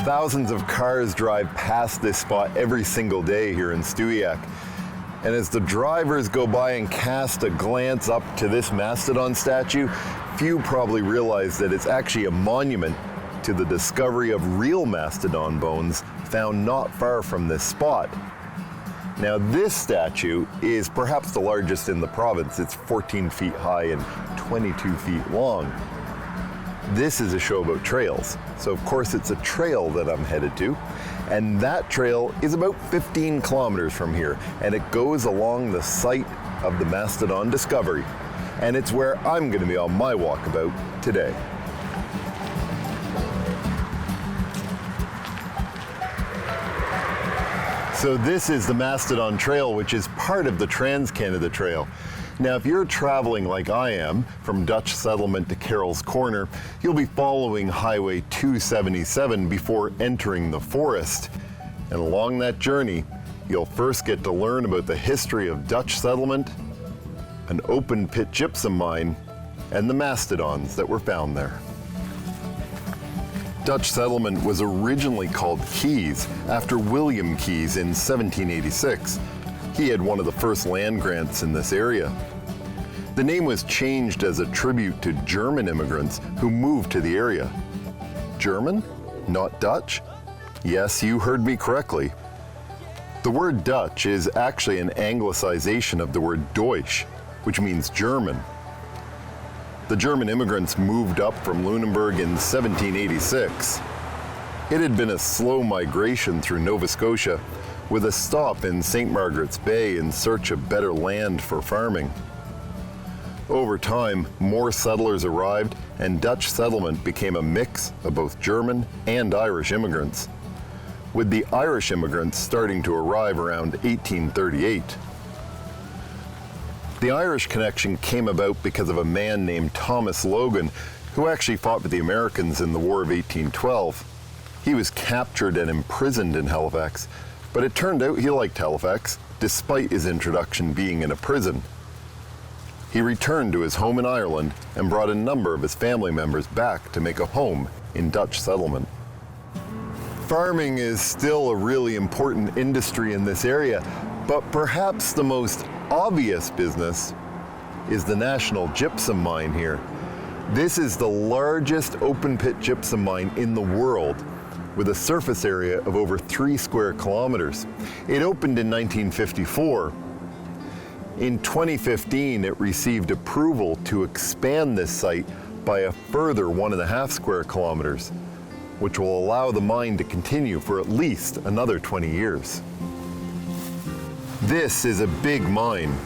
Thousands of cars drive past this spot every single day here in S2E12. And as the drivers go by and cast a glance up to this mastodon statue, few probably realize that it's actually a monument to the discovery of real mastodon bones found not far from this spot. Now, this statue is perhaps the largest in the province. It's 14 feet high and 22 feet long. This is a show about trails. So of course it's a trail that I'm headed to. And that trail is about 15 kilometers from here. And it goes along the site of the mastodon discovery. And it's where I'm going to be on my walkabout today. So this is the Mastodon Trail, which is part of the Trans-Canada Trail. Now, if you're traveling like I am from Dutch Settlement to Carroll's Corner, you'll be following Highway 277 before entering the forest. And along that journey, you'll first get to learn about the history of Dutch settlement, an open pit gypsum mine, and the mastodons that were found there. Dutch settlement was originally called Keys after William Keys in 1786. He had one of the first land grants in this area. The name was changed as a tribute to German immigrants who moved to the area. German? Not Dutch? Yes, you heard me correctly. The word Dutch is actually an anglicization of the word Deutsch, which means German. The German immigrants moved up from Lunenburg in 1786. It had been a slow migration through Nova Scotia, with a stop in St. Margaret's Bay in search of better land for farming. Over time, more settlers arrived, and Dutch settlement became a mix of both German and Irish immigrants, with the Irish immigrants starting to arrive around 1838. The Irish connection came about because of a man named Thomas Logan, who actually fought with the Americans in the War of 1812. He was captured and imprisoned in Halifax, but it turned out he liked Halifax, despite his introduction being in a prison. He returned to his home in Ireland and brought a number of his family members back to make a home in Dutch settlement. Farming is still a really important industry in this area, but perhaps the most obvious business is the National Gypsum Mine here. This is the largest open pit gypsum mine in the world, with a surface area of over 3 square kilometers. It opened in 1954. In 2015, it received approval to expand this site by a further 1.5 square kilometers, which will allow the mine to continue for at least another 20 years. This is a big mine.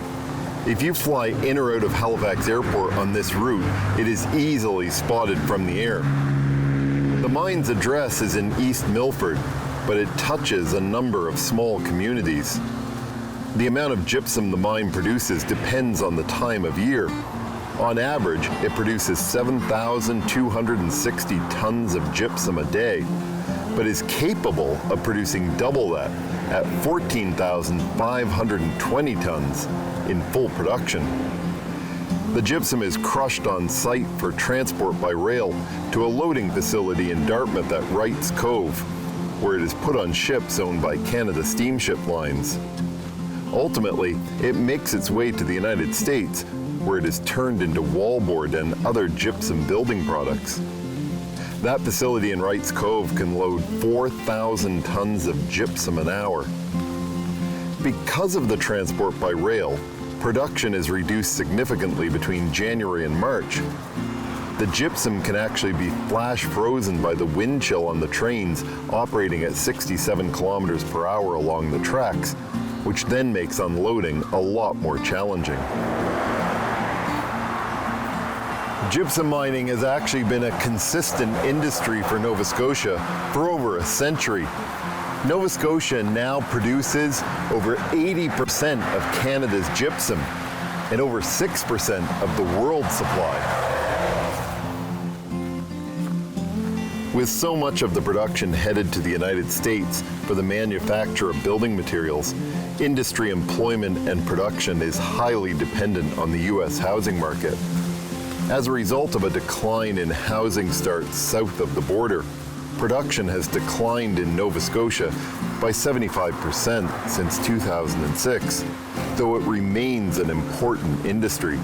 If you fly in or out of Halifax Airport on this route, it is easily spotted from the air. The mine's address is in East Milford, but it touches a number of small communities. The amount of gypsum the mine produces depends on the time of year. On average, it produces 7,260 tons of gypsum a day, but is capable of producing double that at 14,520 tons in full production. The gypsum is crushed on site for transport by rail to a loading facility in Dartmouth at Wrights Cove, where it is put on ships owned by Canada Steamship Lines. Ultimately, it makes its way to the United States, where it is turned into wallboard and other gypsum building products. That facility in Wrights Cove can load 4,000 tons of gypsum an hour. Because of the transport by rail, production is reduced significantly between January and March. The gypsum can actually be flash frozen by the wind chill on the trains operating at 67 kilometers per hour along the tracks, which then makes unloading a lot more challenging. Gypsum mining has actually been a consistent industry for Nova Scotia for over a century. Nova Scotia now produces over 80% of Canada's gypsum and over 6% of the world's supply. With so much of the production headed to the United States for the manufacture of building materials, industry employment and production is highly dependent on the U.S. housing market. As a result of a decline in housing starts south of the border, production has declined in Nova Scotia by 75% since 2006, though it remains an important industry.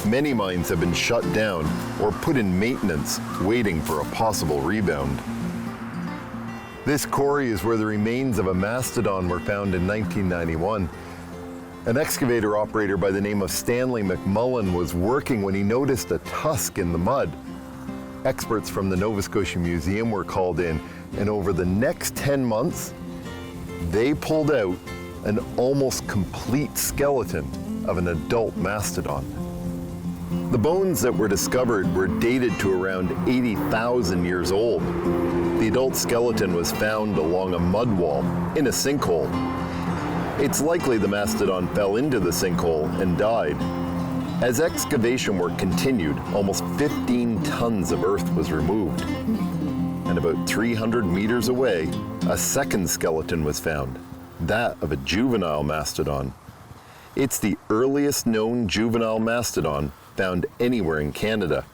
Many mines have been shut down or put in maintenance, waiting for a possible rebound. This quarry is where the remains of a mastodon were found in 1991. An excavator operator by the name of Stanley McMullen was working when he noticed a tusk in the mud. Experts from the Nova Scotia Museum were called in, and over the next 10 months, they pulled out an almost complete skeleton of an adult mastodon. The bones that were discovered were dated to around 80,000 years old. The adult skeleton was found along a mud wall in a sinkhole. It's likely the mastodon fell into the sinkhole and died. As excavation work continued, almost 15 tons of earth was removed. And about 300 meters away, a second skeleton was found, that of a juvenile mastodon. It's the earliest known juvenile mastodon found anywhere in Canada.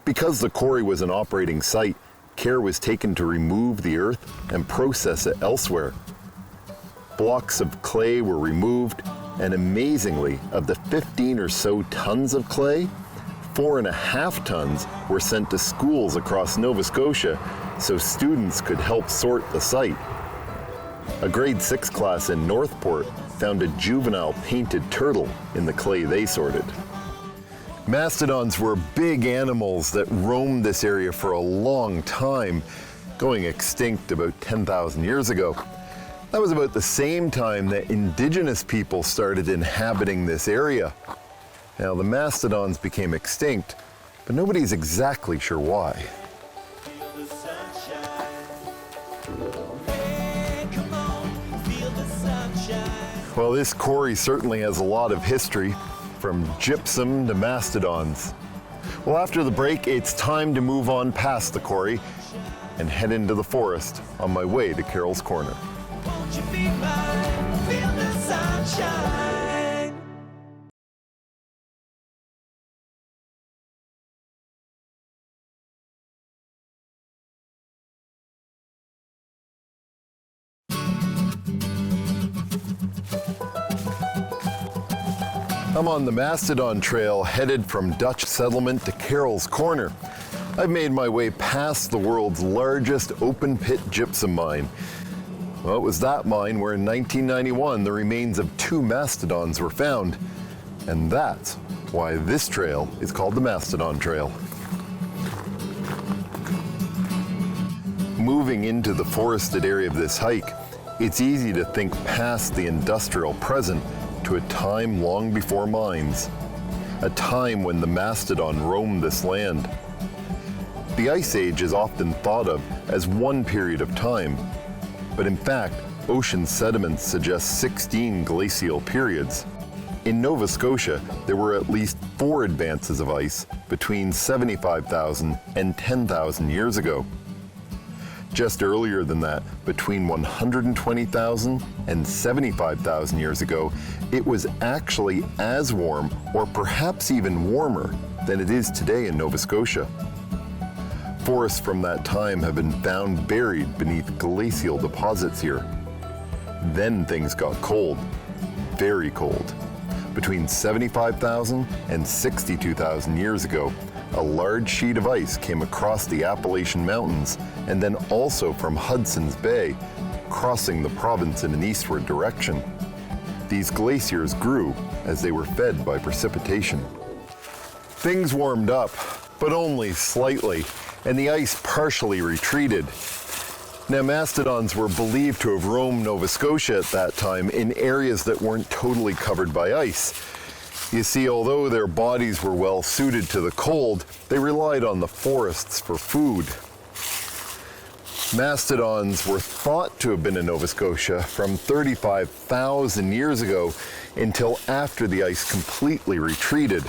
Because the quarry was an operating site, care was taken to remove the earth and process it elsewhere. Blocks of clay were removed, and amazingly, of the 15 or so tons of clay, 4.5 tons were sent to schools across Nova Scotia so students could help sort the site. A grade 6 class in Northport found a juvenile painted turtle in the clay they sorted. Mastodons were big animals that roamed this area for a long time, going extinct about 10,000 years ago. That was about the same time that indigenous people started inhabiting this area. Now, the mastodons became extinct, but nobody's exactly sure why. Well, this quarry certainly has a lot of history, from gypsum to mastodons. Well, after the break, it's time to move on past the quarry and head into the forest on my way to Carol's Corner. Won't you be mine? Feel the sunshine. I'm on the Mastodon Trail headed from Dutch Settlement to Carol's Corner. I've made my way past the world's largest open-pit gypsum mine. Well, it was that mine where in 1991 the remains of 2 mastodons were found. And that's why this trail is called the Mastodon Trail. Moving into the forested area of this hike, it's easy to think past the industrial present to a time long before mines, a time when the mastodon roamed this land. The Ice Age is often thought of as one period of time, but in fact, ocean sediments suggest 16 glacial periods. In Nova Scotia, there were at least 4 advances of ice between 75,000 and 10,000 years ago. Just earlier than that, between 120,000 and 75,000 years ago, it was actually as warm or perhaps even warmer than it is today in Nova Scotia. Forests from that time have been found buried beneath glacial deposits here. Then things got cold, very cold. Between 75,000 and 62,000 years ago, a large sheet of ice came across the Appalachian Mountains and then also from Hudson's Bay, crossing the province in an eastward direction. These glaciers grew as they were fed by precipitation. Things warmed up, but only slightly, and the ice partially retreated. Now, mastodons were believed to have roamed Nova Scotia at that time in areas that weren't totally covered by ice. You see, although their bodies were well suited to the cold, they relied on the forests for food. Mastodons were thought to have been in Nova Scotia from 35,000 years ago until after the ice completely retreated.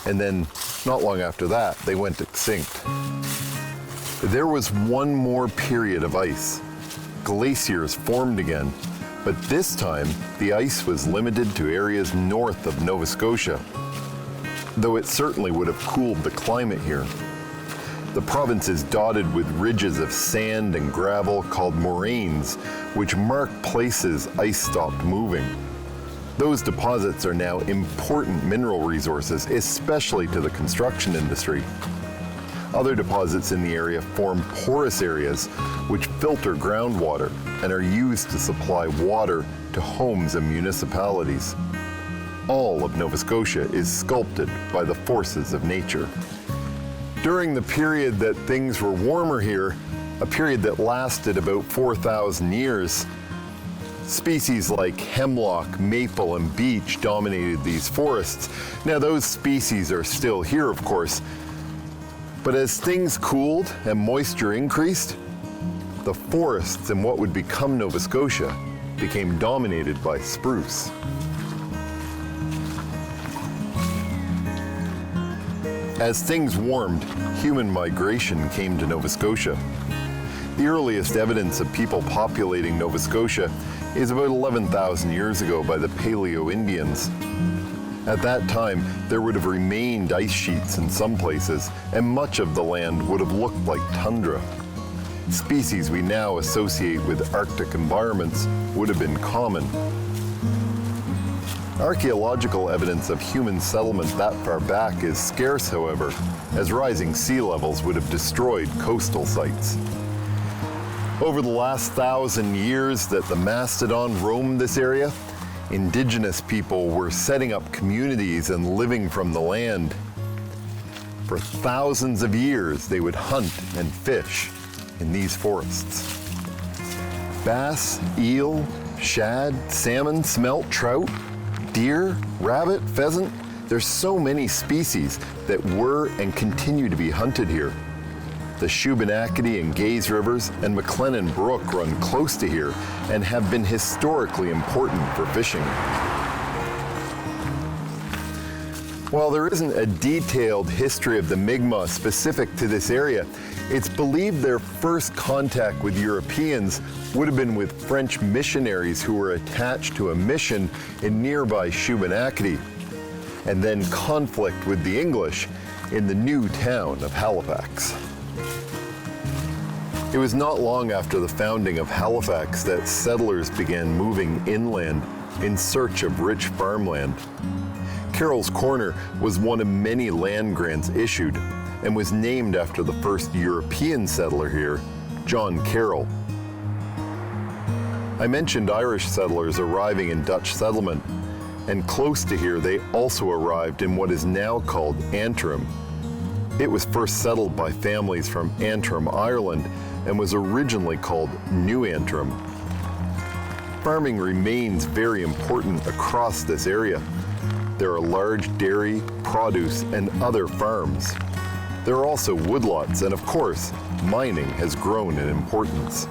And then, not long after that, they went extinct. There was one more period of ice. Glaciers formed again, but this time the ice was limited to areas north of Nova Scotia, though it certainly would have cooled the climate here. The province is dotted with ridges of sand and gravel called moraines, which mark places ice stopped moving. Those deposits are now important mineral resources, especially to the construction industry. Other deposits in the area form porous areas which filter groundwater and are used to supply water to homes and municipalities. All of Nova Scotia is sculpted by the forces of nature. During the period that things were warmer here, a period that lasted about 4,000 years, species like hemlock, maple, and beech dominated these forests. Now, those species are still here, of course, but as things cooled and moisture increased, the forests in what would become Nova Scotia became dominated by spruce. As things warmed, human migration came to Nova Scotia. The earliest evidence of people populating Nova Scotia is about 11,000 years ago by the Paleo-Indians. At that time, there would have remained ice sheets in some places, and much of the land would have looked like tundra. Species we now associate with Arctic environments would have been common. Archaeological evidence of human settlement that far back is scarce, however, as rising sea levels would have destroyed coastal sites. Over the last 1,000 years that the Mastodon roamed this area, Indigenous people were setting up communities and living from the land. For thousands of years, they would hunt and fish in these forests. Bass, eel, shad, salmon, smelt, trout, deer, rabbit, pheasant. There's so many species that were and continue to be hunted here. The Shubenacadie and Gaze Rivers and McLennan Brook run close to here and have been historically important for fishing. While there isn't a detailed history of the Mi'kmaq specific to this area, it's believed their first contact with Europeans would have been with French missionaries who were attached to a mission in nearby Shubenacadie, and then conflict with the English in the new town of Halifax. It was not long after the founding of Halifax that settlers began moving inland in search of rich farmland. Carroll's Corner was one of many land grants issued and was named after the first European settler here, John Carroll. I mentioned Irish settlers arriving in Dutch settlement, and close to here they also arrived in what is now called Antrim. It was first settled by families from Antrim, Ireland, and was originally called New Antrim. Farming remains very important across this area. There are large dairy, produce, and other farms. There are also woodlots, and of course, mining has grown in importance.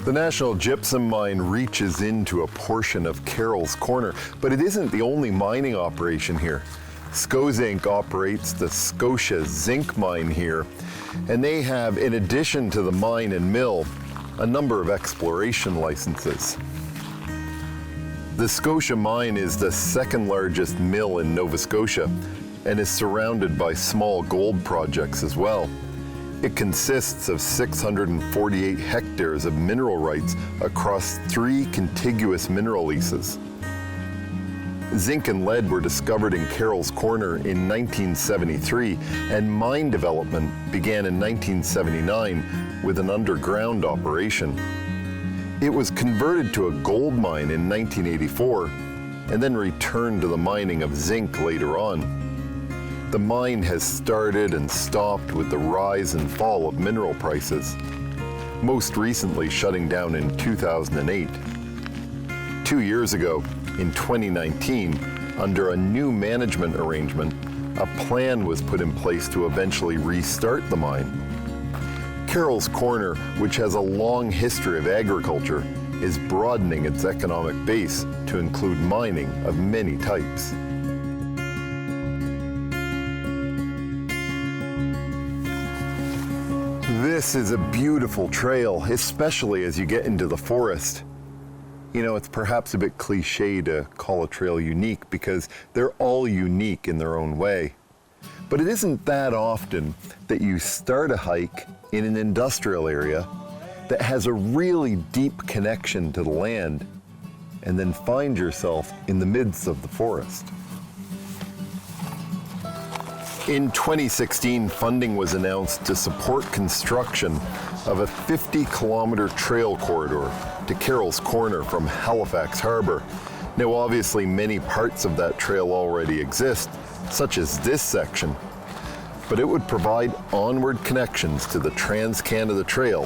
The National Gypsum Mine reaches into a portion of Carroll's Corner, but it isn't the only mining operation here. Scozinc operates the Scotia Zinc Mine here, and they have, in addition to the mine and mill, a number of exploration licenses. The Scotia Mine is the second largest mill in Nova Scotia and is surrounded by small gold projects as well. It consists of 648 hectares of mineral rights across 3 contiguous mineral leases. Zinc and lead were discovered in Carroll's Corner in 1973, and mine development began in 1979 with an underground operation. It was converted to a gold mine in 1984 and then returned to the mining of zinc later on. The mine has started and stopped with the rise and fall of mineral prices, most recently shutting down in 2008. 2 years ago, in 2019, under a new management arrangement, a plan was put in place to eventually restart the mine. Carroll's Corner, which has a long history of agriculture, is broadening its economic base to include mining of many types. This is a beautiful trail, especially as you get into the forest. You know, it's perhaps a bit cliche to call a trail unique because they're all unique in their own way. But it isn't that often that you start a hike in an industrial area that has a really deep connection to the land and then find yourself in the midst of the forest. In 2016, funding was announced to support construction of a 50-kilometer trail corridor to Carroll's Corner from Halifax Harbour. Now, obviously, many parts of that trail already exist, such as this section, but it would provide onward connections to the Trans-Canada Trail,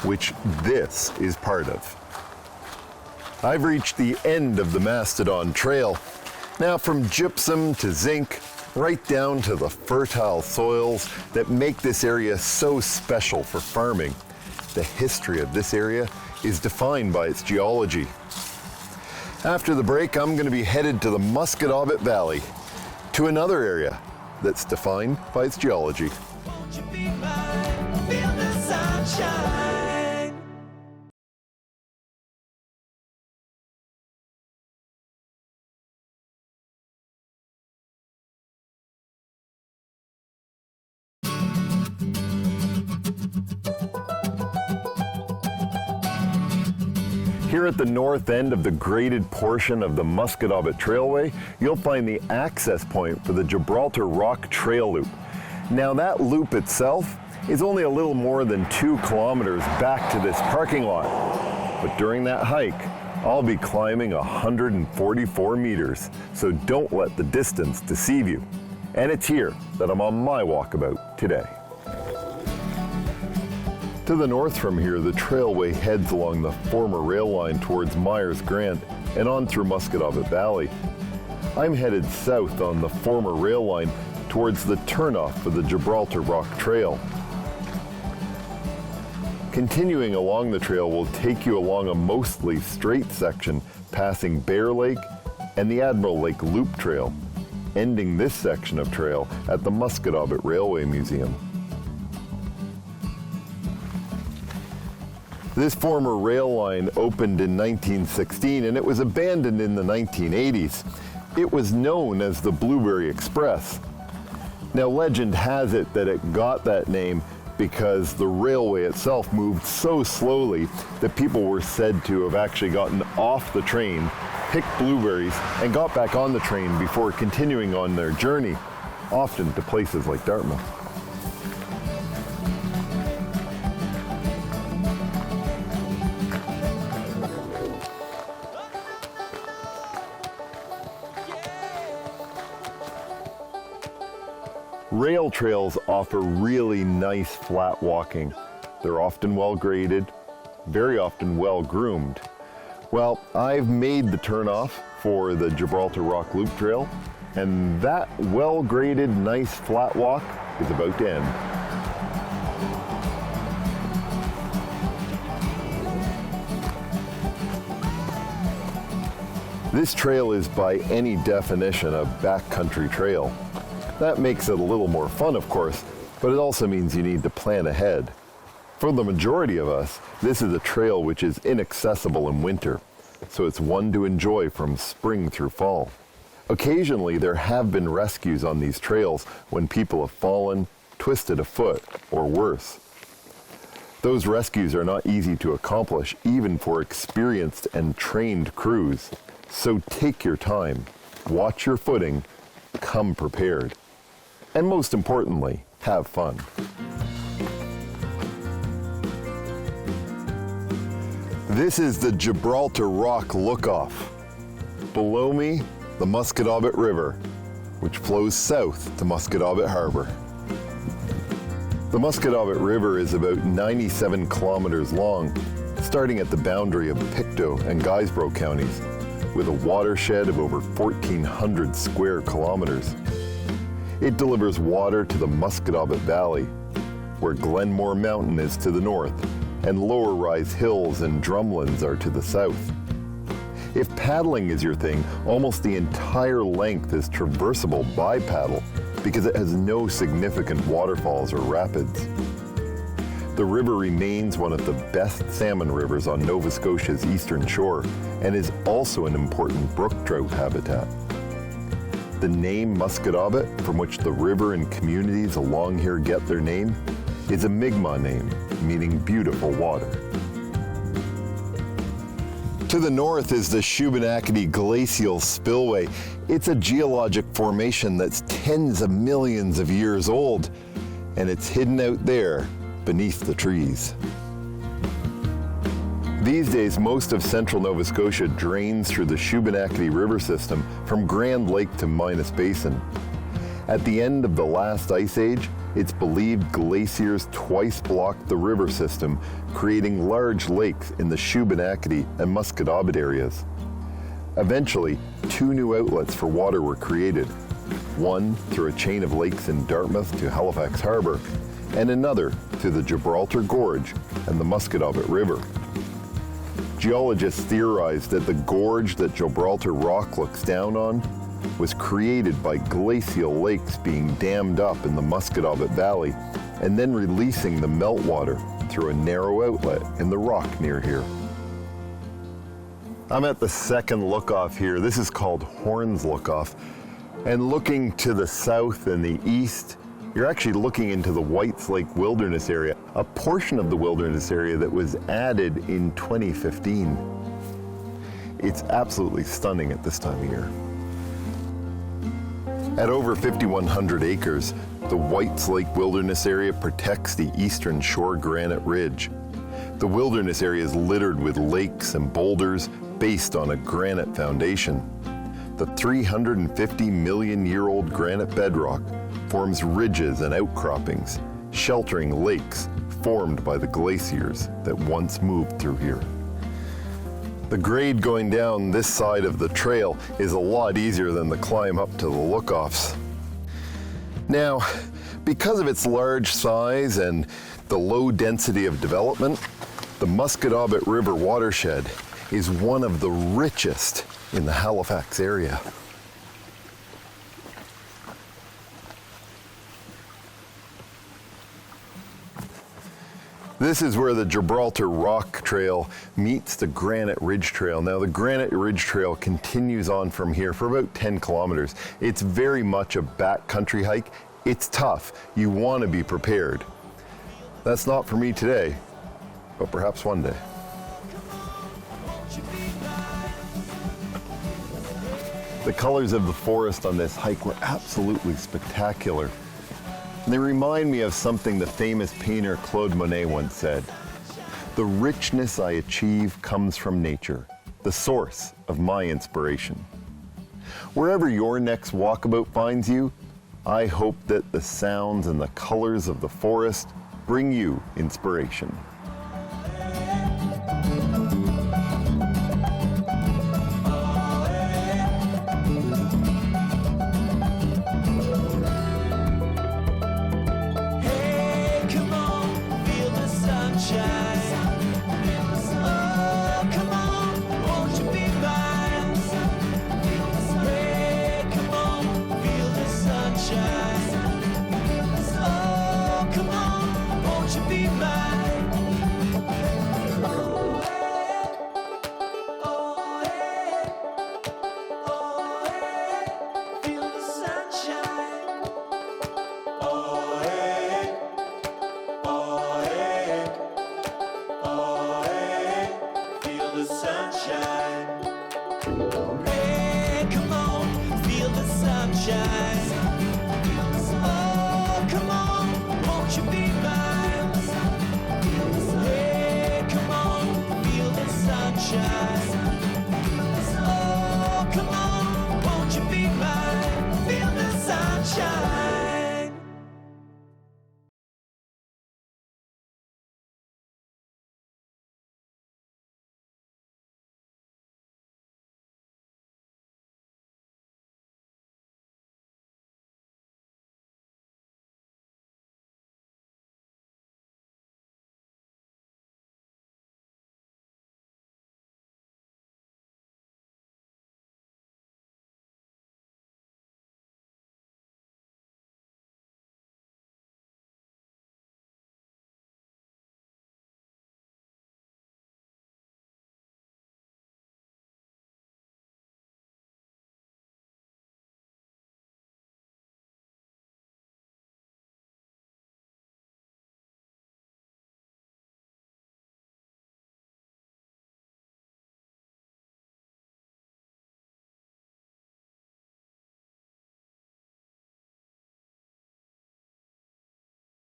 which this is part of. I've reached the end of the Mastodon Trail. Now, from gypsum to zinc, right down to the fertile soils that make this area so special for farming, the history of this area is defined by its geology. After the break, I'm going to be headed to the Musquodoboit Valley, to another area that's defined by its geology. Won't you be mine? Feel the sunshine. Here at the north end of the graded portion of the Musquodoboit Trailway, you'll find the access point for the Gibraltar Rock Trail Loop. Now, that loop itself is only a little more than 2 kilometers back to this parking lot. But during that hike, I'll be climbing 144 meters, so don't let the distance deceive you. And it's here that I'm on my walkabout today. To the north from here, the trailway heads along the former rail line towards Myers Grant and on through Musquodoboit Valley. I'm headed south on the former rail line towards the turnoff for the Gibraltar Rock Trail. Continuing along the trail will take you along a mostly straight section passing Bear Lake and the Admiral Lake Loop Trail, ending this section of trail at the Musquodoboit Railway Museum. This former rail line opened in 1916 and it was abandoned in the 1980s. It was known as the Blueberry Express. Now, legend has it that it got that name because the railway itself moved so slowly that people were said to have actually gotten off the train, picked blueberries, and got back on the train before continuing on their journey, often to places like Dartmouth. Rail trails offer really nice flat walking. They're often well graded, very often well groomed. Well, I've made the turnoff for the Gibraltar Rock Loop Trail, and that well graded, nice flat walk is about to end. This trail is by any definition a backcountry trail. That makes it a little more fun, of course, but it also means you need to plan ahead. For the majority of us, this is a trail which is inaccessible in winter, so it's one to enjoy from spring through fall. Occasionally, there have been rescues on these trails when people have fallen, twisted a foot, or worse. Those rescues are not easy to accomplish, even for experienced and trained crews. So take your time, watch your footing, come prepared. And most importantly, have fun. This is the Gibraltar Rock Lookoff. Below me, the Musquodoboit River, which flows south to Musquodoboit Harbor. The Musquodoboit River is about 97 kilometers long, starting at the boundary of Pictou and Guysborough counties, with a watershed of over 1,400 square kilometers. It delivers water to the Musquodoboit Valley, where Glenmore Mountain is to the north, and lower rise hills and drumlins are to the south. If paddling is your thing, almost the entire length is traversable by paddle because it has no significant waterfalls or rapids. The river remains one of the best salmon rivers on Nova Scotia's eastern shore and is also an important brook trout habitat. The name Musquodoboit, from which the river and communities along here get their name, is a Mi'kmaq name meaning beautiful water. To the north is the Shubenacadie Glacial Spillway. It's a geologic formation that's tens of millions of years old, and it's hidden out there beneath the trees. These days, most of central Nova Scotia drains through the Shubenacadie River system from Grand Lake to Minas Basin. At the end of the last ice age, it's believed glaciers twice blocked the river system, creating large lakes in the Shubenacadie and Musquodoboit areas. Eventually, two new outlets for water were created, one through a chain of lakes in Dartmouth to Halifax Harbour, and another through the Gibraltar Gorge and the Musquodoboit River. Geologists theorized that the gorge that Gibraltar Rock looks down on was created by glacial lakes being dammed up in the Musquodoboit Valley and then releasing the meltwater through a narrow outlet in the rock near here. I'm at the second lookoff here. This is called Horns Lookoff. And looking to the south and the east, you're actually looking into the Whites Lake Wilderness area, a portion of the wilderness area that was added in 2015. It's absolutely stunning at this time of year. At over 5,100 acres, the Whites Lake Wilderness area protects the eastern shore granite ridge. The wilderness area is littered with lakes and boulders based on a granite foundation. The 350-million-year-old granite bedrock forms ridges and outcroppings, sheltering lakes formed by the glaciers that once moved through here. The grade going down this side of the trail is a lot easier than the climb up to the lookoffs. Now, because of its large size and the low density of development, the Musquodoboit River watershed is one of the richest in the Halifax area. This is where the Gibraltar Rock Trail meets the Granite Ridge Trail. Now, the Granite Ridge Trail continues on from here for about 10 kilometers. It's very much a backcountry hike. It's tough. You want to be prepared. That's not for me today, but perhaps one day. The colors of the forest on this hike were absolutely spectacular. And they remind me of something the famous painter Claude Monet once said. The richness I achieve comes from nature, the source of my inspiration. Wherever your next walkabout finds you, I hope that the sounds and the colors of the forest bring you inspiration. Hey, come on, feel the sunshine.